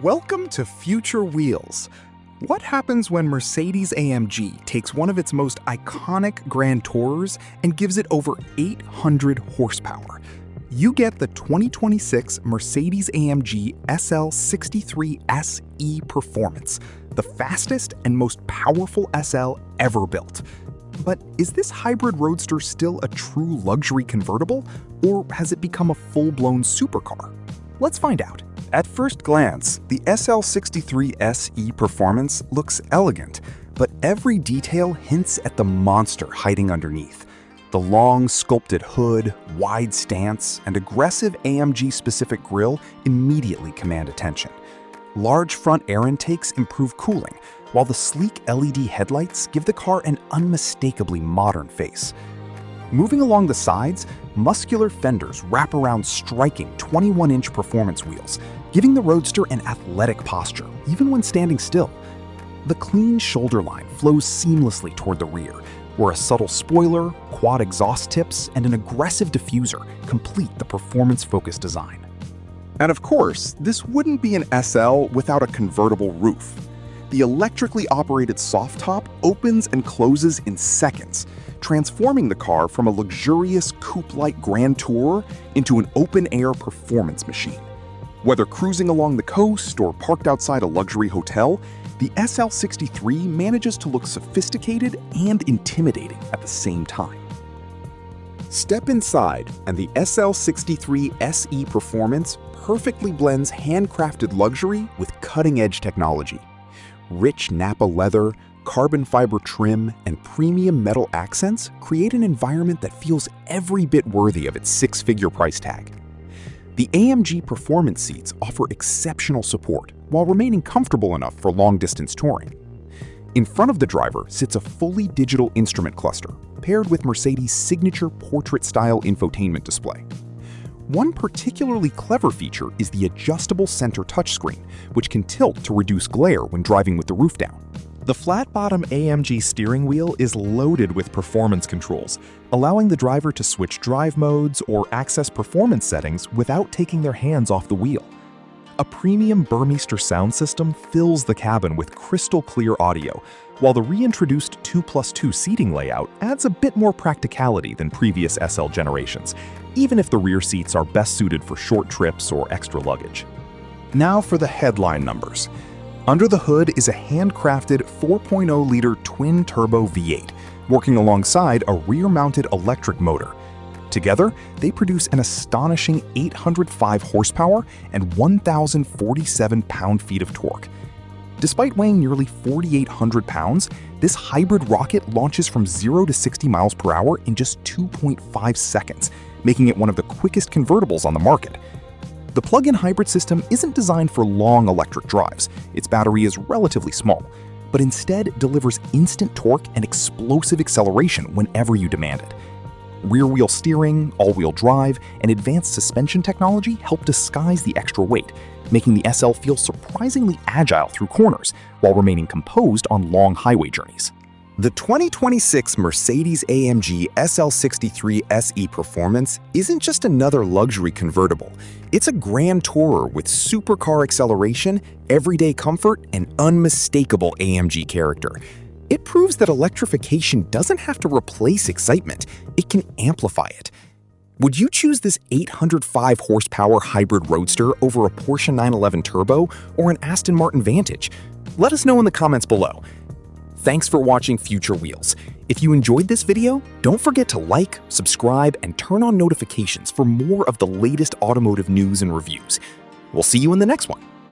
Welcome to Future Wheels. What happens when Mercedes-AMG takes one of its most iconic Grand Tourers and gives it over 800 horsepower? You get the 2026 Mercedes-AMG SL63 SE Performance, the fastest and most powerful SL ever built. But is this hybrid roadster still a true luxury convertible, or has it become a full-blown supercar? Let's find out. At first glance, the SL63 SE Performance looks elegant, but every detail hints at the monster hiding underneath. The long, sculpted hood, wide stance, and aggressive AMG-specific grille immediately command attention. Large front air intakes improve cooling, while the sleek LED headlights give the car an unmistakably modern face. Moving along the sides, muscular fenders wrap around striking 21-inch performance wheels, giving the Roadster an athletic posture, even when standing still. The clean shoulder line flows seamlessly toward the rear, where a subtle spoiler, quad exhaust tips, and an aggressive diffuser complete the performance-focused design. And of course, this wouldn't be an SL without a convertible roof. The electrically operated soft top opens and closes in seconds, transforming the car from a luxurious coupe-like Grand Tourer into an open-air performance machine. Whether cruising along the coast or parked outside a luxury hotel, the SL63 manages to look sophisticated and intimidating at the same time. Step inside, and the SL63 SE Performance perfectly blends handcrafted luxury with cutting-edge technology. Rich Napa leather, carbon fiber trim, and premium metal accents create an environment that feels every bit worthy of its six-figure price tag. The AMG Performance seats offer exceptional support while remaining comfortable enough for long-distance touring. In front of the driver sits a fully digital instrument cluster, paired with Mercedes' signature portrait-style infotainment display. One particularly clever feature is the adjustable center touchscreen, which can tilt to reduce glare when driving with the roof down. The flat-bottom AMG steering wheel is loaded with performance controls, allowing the driver to switch drive modes or access performance settings without taking their hands off the wheel. A premium Burmester sound system fills the cabin with crystal-clear audio, while the reintroduced 2+2 seating layout adds a bit more practicality than previous SL generations, even if the rear seats are best suited for short trips or extra luggage. Now for the headline numbers. Under the hood is a handcrafted 4.0-liter twin-turbo V8, working alongside a rear-mounted electric motor. Together, they produce an astonishing 805 horsepower and 1,047 pound-feet of torque. Despite weighing nearly 4,800 pounds, this hybrid rocket launches from 0 to 60 miles per hour in just 2.5 seconds, making it one of the quickest convertibles on the market. The plug-in hybrid system isn't designed for long electric drives. Its battery is relatively small, but instead delivers instant torque and explosive acceleration whenever you demand it. Rear-wheel steering, all-wheel drive, and advanced suspension technology help disguise the extra weight, making the SL feel surprisingly agile through corners while remaining composed on long highway journeys. The 2026 Mercedes-AMG SL63 SE Performance isn't just another luxury convertible. It's a Grand Tourer with supercar acceleration, everyday comfort, and unmistakable AMG character. It proves that electrification doesn't have to replace excitement, it can amplify it. Would you choose this 805 horsepower hybrid roadster over a Porsche 911 Turbo or an Aston Martin Vantage? Let us know in the comments below. Thanks for watching Future Wheels. If you enjoyed this video, don't forget to like, subscribe, and turn on notifications for more of the latest automotive news and reviews. We'll see you in the next one.